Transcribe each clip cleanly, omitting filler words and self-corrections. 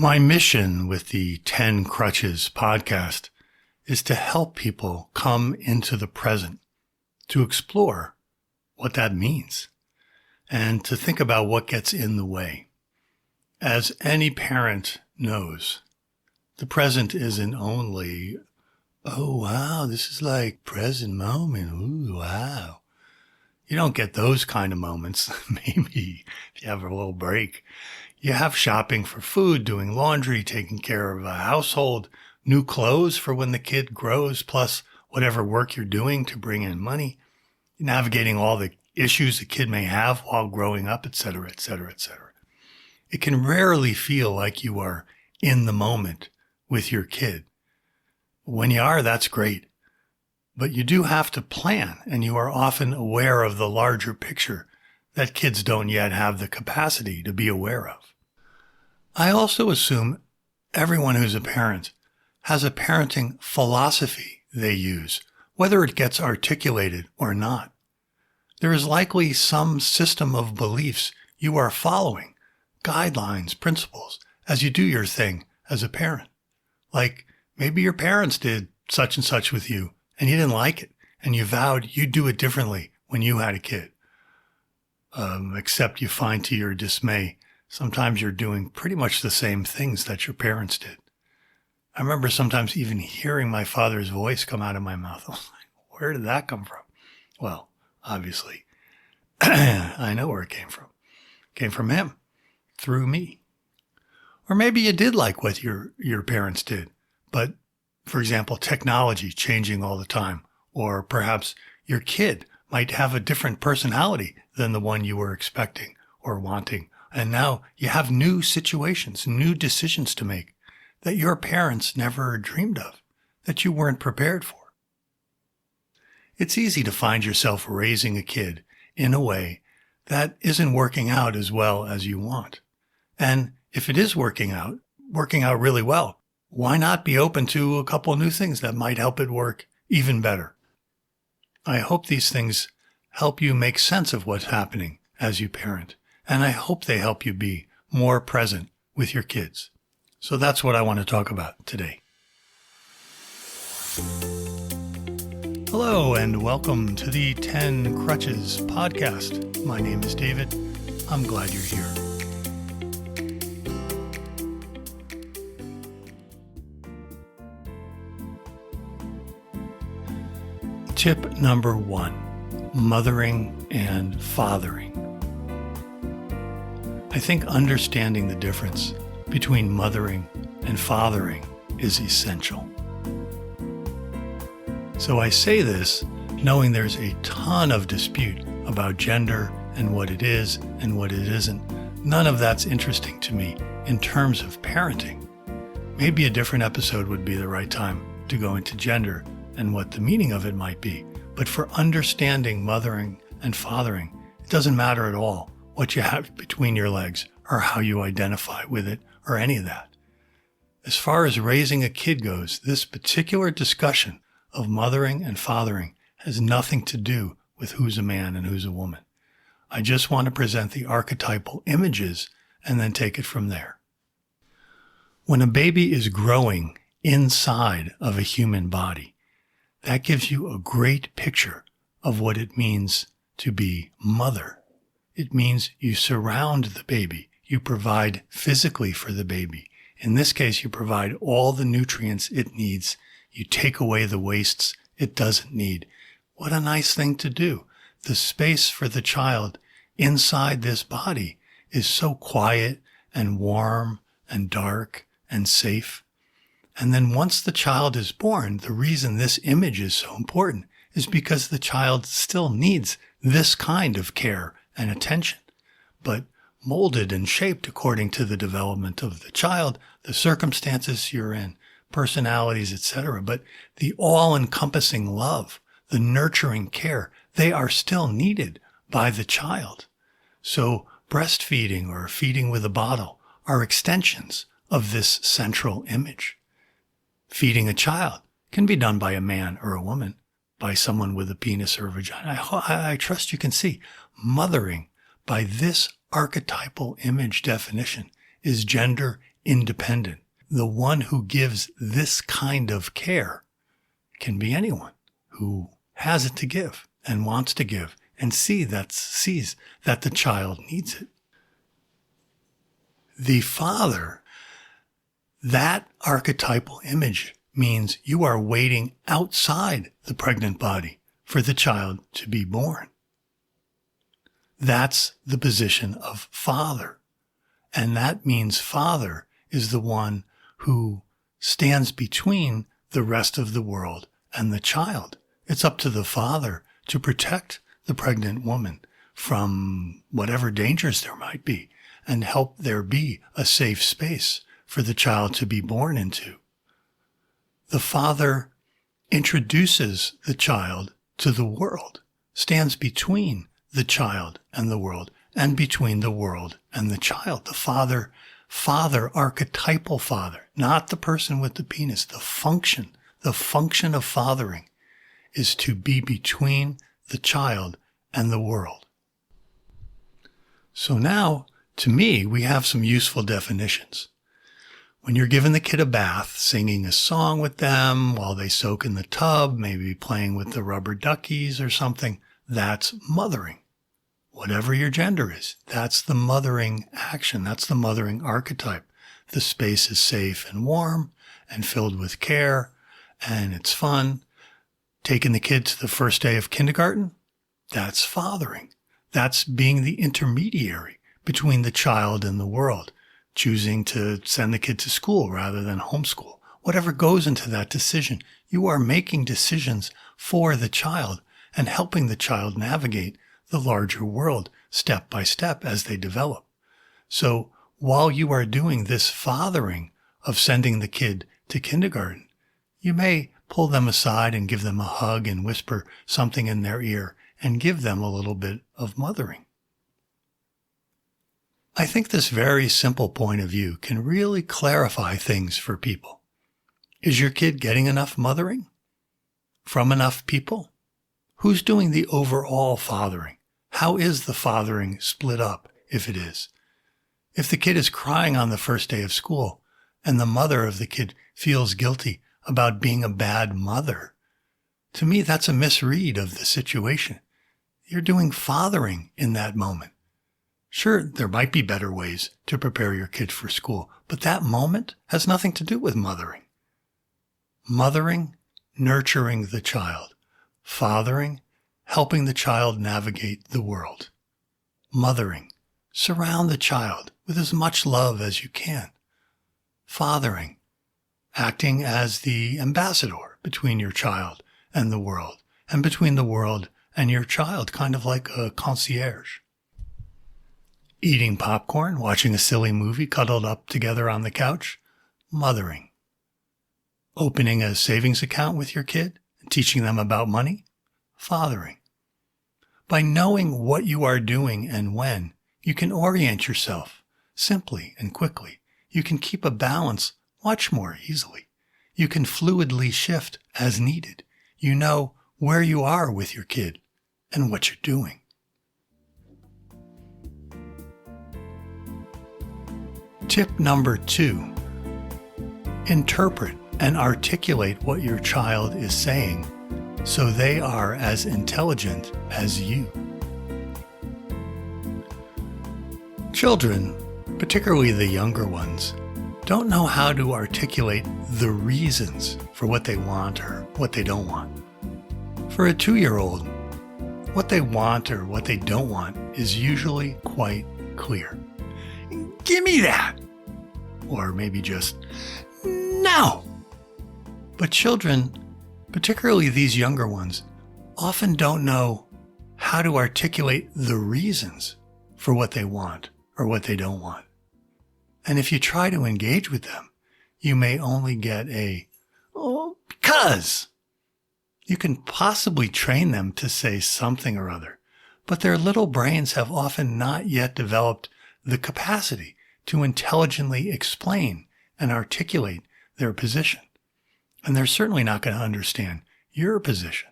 My mission with the 10 Crutches podcast is to help people come into the present, to explore what that means, and to think about what gets in the way. As any parent knows, the present isn't only, oh wow, this is like present moment, ooh wow. You don't get those kind of moments, maybe if you have a little break. You have shopping for food, doing laundry, taking care of a household, new clothes for when the kid grows, plus whatever work you're doing to bring in money, navigating all the issues the kid may have while growing up, etc., etc., etc. It can rarely feel like you are in the moment with your kid. When you are, that's great. But you do have to plan, and you are often aware of the larger picture that kids don't yet have the capacity to be aware of. I also assume everyone who's a parent has a parenting philosophy they use, whether it gets articulated or not. There is likely some system of beliefs you are following, guidelines, principles, as you do your thing as a parent. Like maybe your parents did such and such with you, and you didn't like it, and you vowed you'd do it differently when you had a kid. Except you find to your dismay, sometimes you're doing pretty much the same things that your parents did. I remember sometimes even hearing my father's voice come out of my mouth. I was like, where did that come from? Well, obviously, I know where it came from. It came from him, through me. Or maybe you did like what your parents did, but for example, technology changing all the time, or perhaps your kid might have a different personality than the one you were expecting or wanting. And now you have new situations, new decisions to make that your parents never dreamed of, that you weren't prepared for. It's easy to find yourself raising a kid in a way that isn't working out as well as you want. And if it is working out really well, why not be open to a couple of new things that might help it work even better? I hope these things help you make sense of what's happening as you parent, and I hope they help you be more present with your kids. So that's what I want to talk about today. Hello, and welcome to the 10 Crutches podcast. My name is David. I'm glad you're here. Tip number 1, mothering and fathering. I think understanding the difference between mothering and fathering is essential. So I say this knowing there's a ton of dispute about gender and what it is and what it isn't. None of that's interesting to me in terms of parenting. Maybe a different episode would be the right time to go into gender and what the meaning of it might be. But for understanding mothering and fathering, it doesn't matter at all what you have between your legs or how you identify with it or any of that. As far as raising a kid goes, this particular discussion of mothering and fathering has nothing to do with who's a man and who's a woman. I just want to present the archetypal images and then take it from there. When a baby is growing inside of a human body, that gives you a great picture of what it means to be mother. It means you surround the baby. You provide physically for the baby. In this case, you provide all the nutrients it needs. You take away the wastes it doesn't need. What a nice thing to do. The space for the child inside this body is so quiet and warm and dark and safe. And then once the child is born, the reason this image is so important is because the child still needs this kind of care and attention, but molded and shaped according to the development of the child, the circumstances you're in, personalities, etc. But the all-encompassing love, the nurturing care, they are still needed by the child. So breastfeeding or feeding with a bottle are extensions of this central image. Feeding a child can be done by a man or a woman, by someone with a penis or a vagina. I trust you can see mothering by this archetypal image definition is gender independent. The one who gives this kind of care can be anyone who has it to give and wants to give and sees that the child needs it. The father, that archetypal image means you are waiting outside the pregnant body for the child to be born. That's the position of father. And that means father is the one who stands between the rest of the world and the child. It's up to the father to protect the pregnant woman from whatever dangers there might be and help there be a safe space for the child to be born into. The father introduces the child to the world, stands between the child and the world, and between the world and the child. The father, archetypal father, not the person with the penis. The function of fathering is to be between the child and the world. So now, to me, we have some useful definitions. When you're giving the kid a bath, singing a song with them while they soak in the tub, maybe playing with the rubber duckies or something, that's mothering. Whatever your gender is, that's the mothering action. That's the mothering archetype. The space is safe and warm and filled with care, and it's fun. Taking the kid to the first day of kindergarten, that's fathering. That's being the intermediary between the child and the world, choosing to send the kid to school rather than homeschool. Whatever goes into that decision, you are making decisions for the child and helping the child navigate the larger world step by step as they develop. So while you are doing this fathering of sending the kid to kindergarten, you may pull them aside and give them a hug and whisper something in their ear and give them a little bit of mothering. I think this very simple point of view can really clarify things for people. Is your kid getting enough mothering? From enough people? Who's doing the overall fathering? How is the fathering split up, if it is? If the kid is crying on the first day of school and the mother of the kid feels guilty about being a bad mother, to me that's a misread of the situation. You're doing fathering in that moment. Sure, there might be better ways to prepare your kid for school, but that moment has nothing to do with mothering. Mothering, nurturing the child. Fathering, helping the child navigate the world. Mothering, surround the child with as much love as you can. Fathering, acting as the ambassador between your child and the world, and between the world and your child, kind of like a concierge. Eating popcorn, watching a silly movie cuddled up together on the couch, mothering. Opening a savings account with your kid and teaching them about money, fathering. By knowing what you are doing and when, you can orient yourself simply and quickly. You can keep a balance much more easily. You can fluidly shift as needed. You know where you are with your kid and what you're doing. Tip number 2, interpret and articulate what your child is saying so they are as intelligent as you. Children, particularly the younger ones, don't know how to articulate the reasons for what they want or what they don't want. For a 2-year-old, what they want or what they don't want is usually quite clear. Give me that! Or maybe just, no! But children, particularly these younger ones, often don't know how to articulate the reasons for what they want or what they don't want. And if you try to engage with them, you may only get because. You can possibly train them to say something or other, but their little brains have often not yet developed the capacity to intelligently explain and articulate their position. And they're certainly not going to understand your position.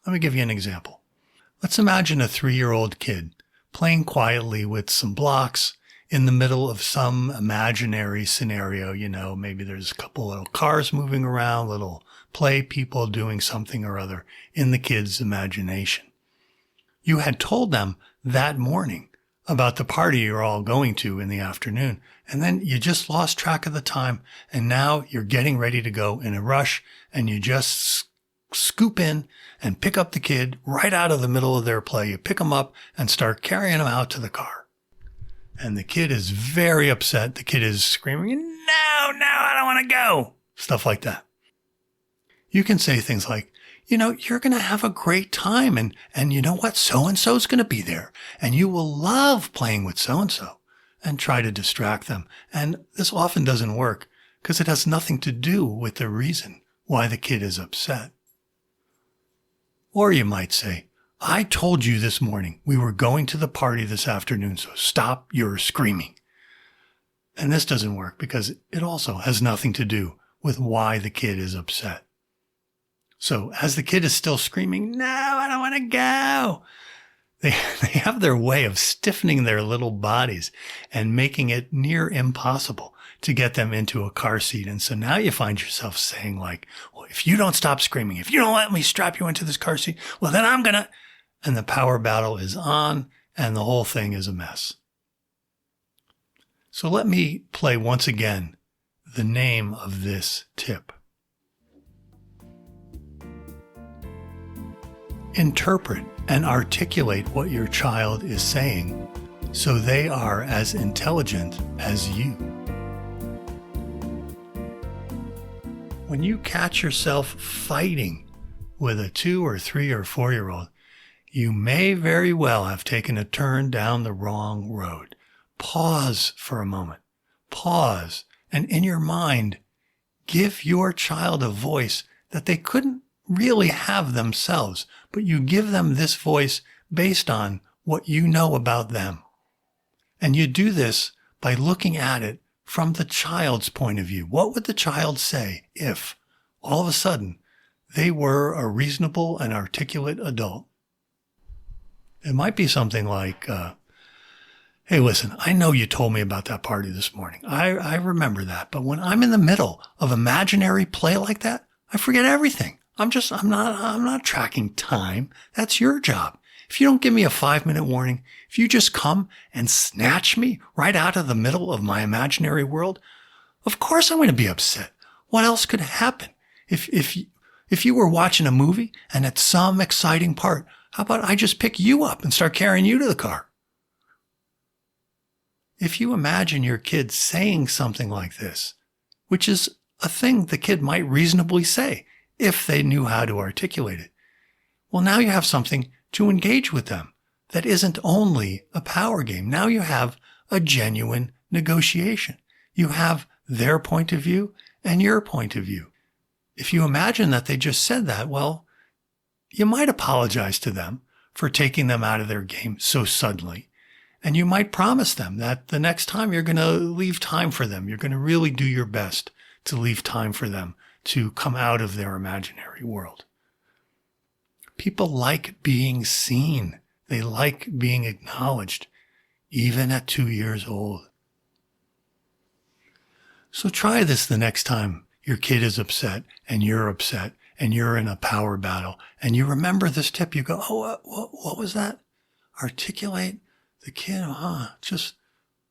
Let me give you an example. Let's imagine a 3-year-old kid playing quietly with some blocks in the middle of some imaginary scenario. Maybe there's a couple little cars moving around, little play people doing something or other in the kid's imagination. You had told them that morning about the party you're all going to in the afternoon, and then you just lost track of the time, and now you're getting ready to go in a rush, and you just scoop in and pick up the kid right out of the middle of their play. You pick them up and start carrying them out to the car. And the kid is very upset. The kid is screaming, no, I don't want to go. Stuff like that. You can say things like, you're going to have a great time. And you know what? So-and-so is going to be there. And you will love playing with so-and-so. And try to distract them. And this often doesn't work because it has nothing to do with the reason why the kid is upset. Or you might say, I told you this morning we were going to the party this afternoon, so stop your screaming. And this doesn't work because it also has nothing to do with why the kid is upset. So as the kid is still screaming, no, I don't want to go, they have their way of stiffening their little bodies and making it near impossible to get them into a car seat. And so now you find yourself saying like, well, if you don't stop screaming, if you don't let me strap you into this car seat, well, then I'm going to. And the power battle is on and the whole thing is a mess. So let me play once again the name of this tip. Interpret and articulate what your child is saying so they are as intelligent as you. When you catch yourself fighting with a 2 or 3 or 4-year-old, you may very well have taken a turn down the wrong road. Pause for a moment. Pause, and in your mind, give your child a voice that they couldn't really have themselves, but you give them this voice based on what you know about them. And you do this by looking at it from the child's point of view. What would the child say if, all of a sudden, they were a reasonable and articulate adult? It might be something like, hey, listen, I know you told me about that party this morning. I remember that. But when I'm in the middle of imaginary play like that, I forget everything. I'm not tracking time. That's your job. If you don't give me a 5-minute warning, if you just come and snatch me right out of the middle of my imaginary world, of course I'm going to be upset. What else could happen? If you were watching a movie and at some exciting part, how about I just pick you up and start carrying you to the car? If you imagine your kid saying something like this, which is a thing the kid might reasonably say if they knew how to articulate it, well, now you have something to engage with them that isn't only a power game. Now you have a genuine negotiation. You have their point of view and your point of view. If you imagine that they just said that, well, you might apologize to them for taking them out of their game so suddenly. And you might promise them that the next time you're going to leave time for them. You're going to really do your best to leave time for them to come out of their imaginary world. People like being seen. They like being acknowledged, even at 2 years old. So try this the next time your kid is upset and you're in a power battle and you remember this tip. You go, oh, what was that? Articulate the kid. Just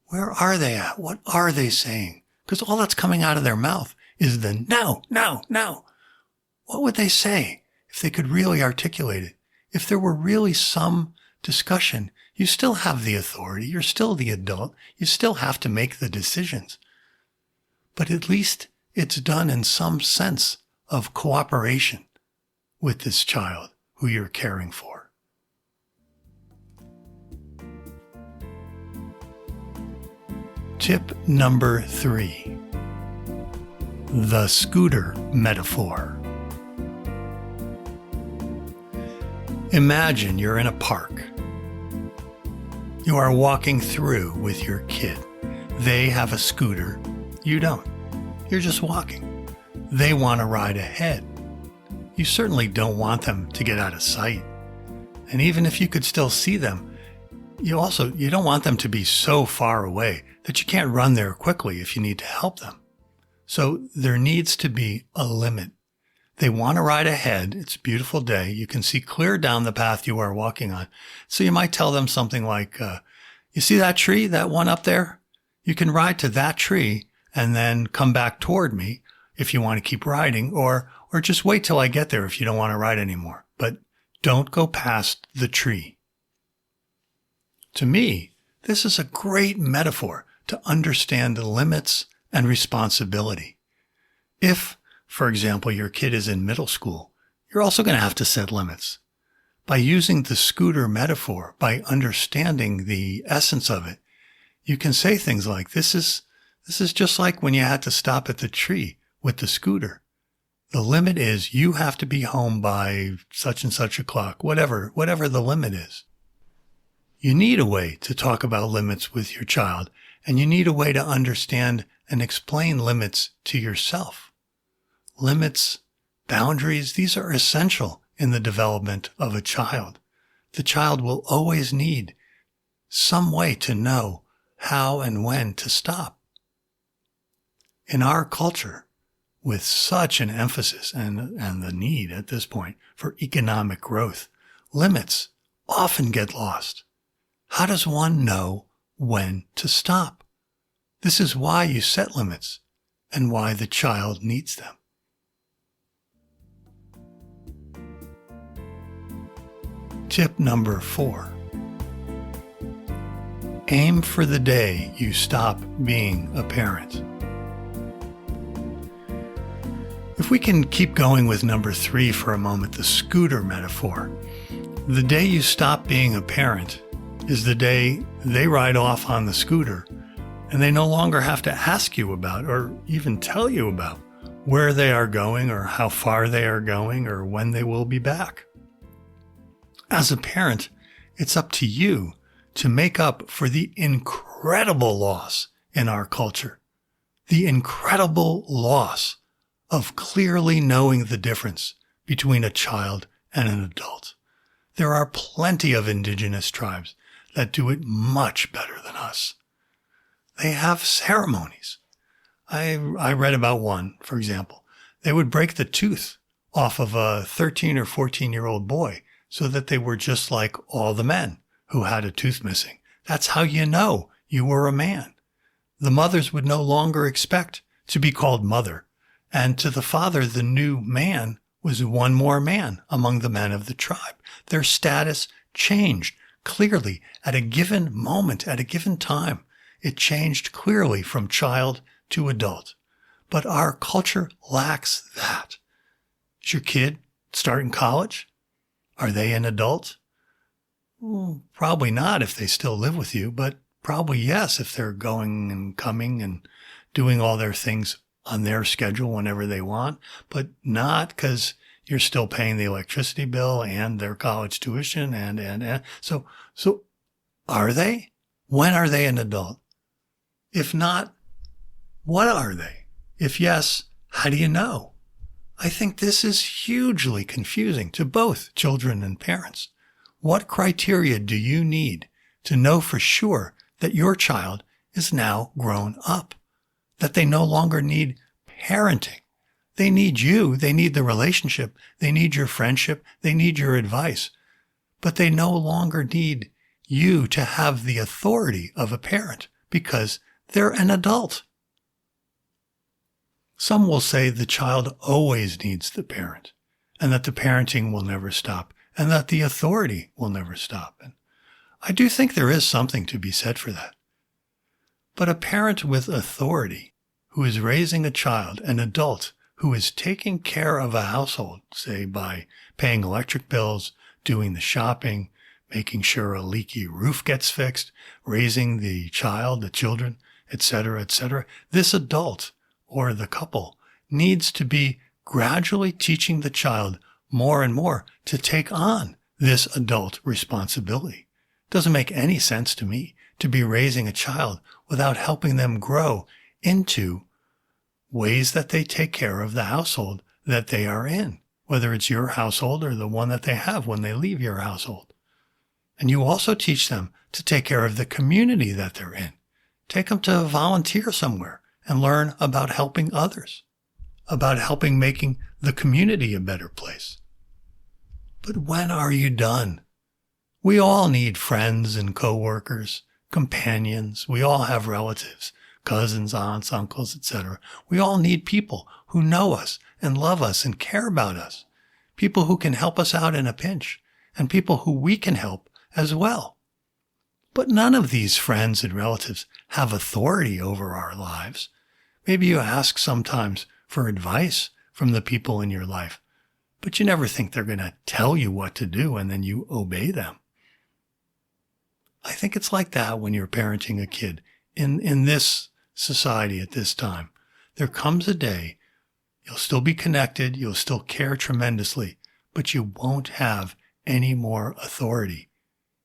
where are they at? What are they saying? Because all that's coming out of their mouth is the no. What would they say if they could really articulate it? If there were really some discussion, you still have the authority. You're still the adult. You still have to make the decisions. But at least it's done in some sense of cooperation with this child who you're caring for. Tip number 3. The scooter metaphor. Imagine you're in a park. You are walking through with your kid. They have a scooter. You don't. You're just walking. They want to ride ahead. You certainly don't want them to get out of sight. And even if you could still see them, you don't want them to be so far away that you can't run there quickly if you need to help them. So there needs to be a limit. They want to ride ahead. It's a beautiful day. You can see clear down the path you are walking on. So you might tell them something like, you see that tree, that one up there? You can ride to that tree and then come back toward me if you want to keep riding, or just wait till I get there if you don't want to ride anymore. But don't go past the tree. To me, this is a great metaphor to understand the limits and responsibility. If, for example, your kid is in middle school, you're also going to have to set limits. By using the scooter metaphor, by understanding the essence of it, you can say things like, this is just like when you had to stop at the tree with the scooter. The limit is you have to be home by such and such o'clock, whatever the limit is. You need a way to talk about limits with your child, and you need a way to understand and explain limits to yourself. Limits, boundaries, these are essential in the development of a child. The child will always need some way to know how and when to stop. In our culture, with such an emphasis and the need at this point for economic growth, limits often get lost. How does one know when to stop? This is why you set limits and why the child needs them. Tip number 4. Aim for the day you stop being a parent. If we can keep going with number 3 for a moment, the scooter metaphor, the day you stop being a parent is the day they ride off on the scooter and they no longer have to ask you about or even tell you about where they are going or how far they are going or when they will be back. As a parent, it's up to you to make up for the incredible loss in our culture, the incredible loss of clearly knowing the difference between a child and an adult. There are plenty of indigenous tribes that do it much better than us. They have ceremonies. I read about one, for example. They would break the tooth off of a 13 or 14-year-old boy so that they were just like all the men who had a tooth missing. That's how you know you were a man. The mothers would no longer expect to be called mother. And to the father, the new man was one more man among the men of the tribe. Their status changed clearly at a given moment, at a given time. It changed clearly from child to adult. But our culture lacks that. Is your kid starting college? Are they an adult? Well, probably not if they still live with you, but probably yes if they're going and coming and doing all their things on their schedule whenever they want, but not because you're still paying the electricity bill and their college tuition and. So are they? When are they an adult? If not, what are they? If yes, how do you know? I think this is hugely confusing to both children and parents. What criteria do you need to know for sure that your child is now grown up? That they no longer need parenting. They need you. They need the relationship. They need your friendship. They need your advice. But they no longer need you to have the authority of a parent because they're an adult. Some will say the child always needs the parent and that the parenting will never stop and that the authority will never stop. And I do think there is something to be said for that. But a parent with authority who is raising a child, an adult who is taking care of a household, say by paying electric bills, doing the shopping, making sure a leaky roof gets fixed, raising the child, the children, etc., etc. This adult or the couple needs to be gradually teaching the child more and more to take on this adult responsibility. It doesn't make any sense to me to be raising a child without helping them grow into ways that they take care of the household that they are in, whether it's your household or the one that they have when they leave your household. And you also teach them to take care of the community that they're in. Take them to volunteer somewhere and learn about helping others, about helping making the community a better place. But when are you done? We all need friends and coworkers, companions. We all have relatives, cousins, aunts, uncles, etc. We all need people who know us and love us and care about us. People who can help us out in a pinch, and people who we can help as well. But none of these friends and relatives have authority over our lives. Maybe you ask sometimes for advice from the people in your life, but you never think they're going to tell you what to do and then you obey them. I think it's like that when you're parenting a kid. In this society at this time, there comes a day you'll still be connected, you'll still care tremendously, but you won't have any more authority.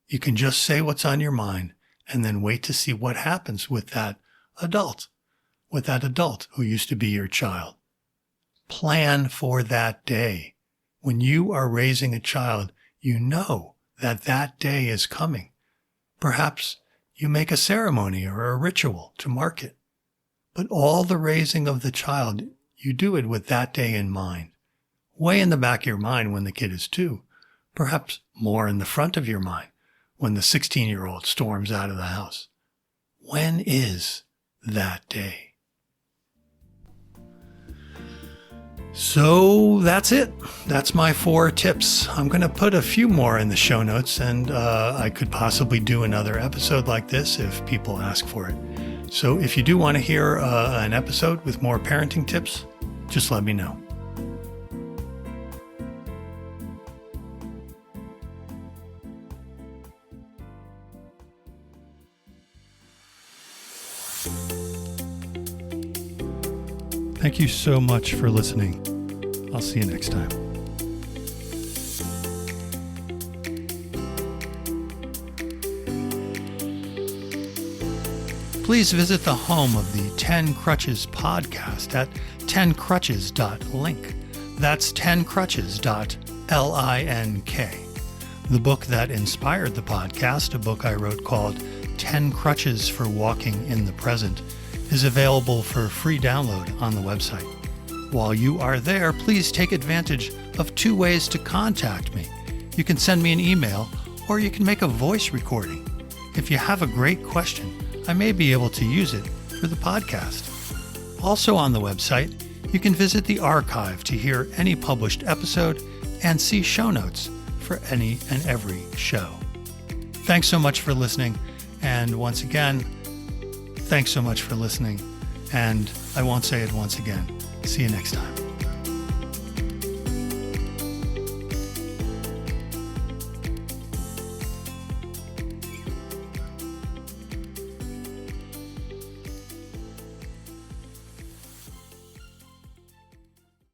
You can just say what's on your mind and then wait to see what happens with that adult who used to be your child. Plan for that day. When you are raising a child, you know that that day is coming. Perhaps you make a ceremony or a ritual to mark it. But all the raising of the child, you do it with that day in mind. Way in the back of your mind when the kid is 2, perhaps more in the front of your mind when the 16-year-old storms out of the house. When is that day? So that's it. That's my 4 tips. I'm going to put a few more in the show notes, and I could possibly do another episode like this if people ask for it. So if you do want to hear an episode with more parenting tips, just let me know. Thank you so much for listening. I'll see you next time. Please visit the home of the 10 Crutches podcast at 10crutches.link. That's 10crutches.link. The book that inspired the podcast, a book I wrote called 10 Crutches for Walking in the Present, is available for free download on the website. While you are there, please take advantage of 2 ways to contact me. You can send me an email, or you can make a voice recording. If you have a great question, I may be able to use it for the podcast. Also on the website, you can visit the archive to hear any published episode and see show notes for any and every show. Thanks so much for listening, and once again, thanks so much for listening, and I won't say it once again. See you next time.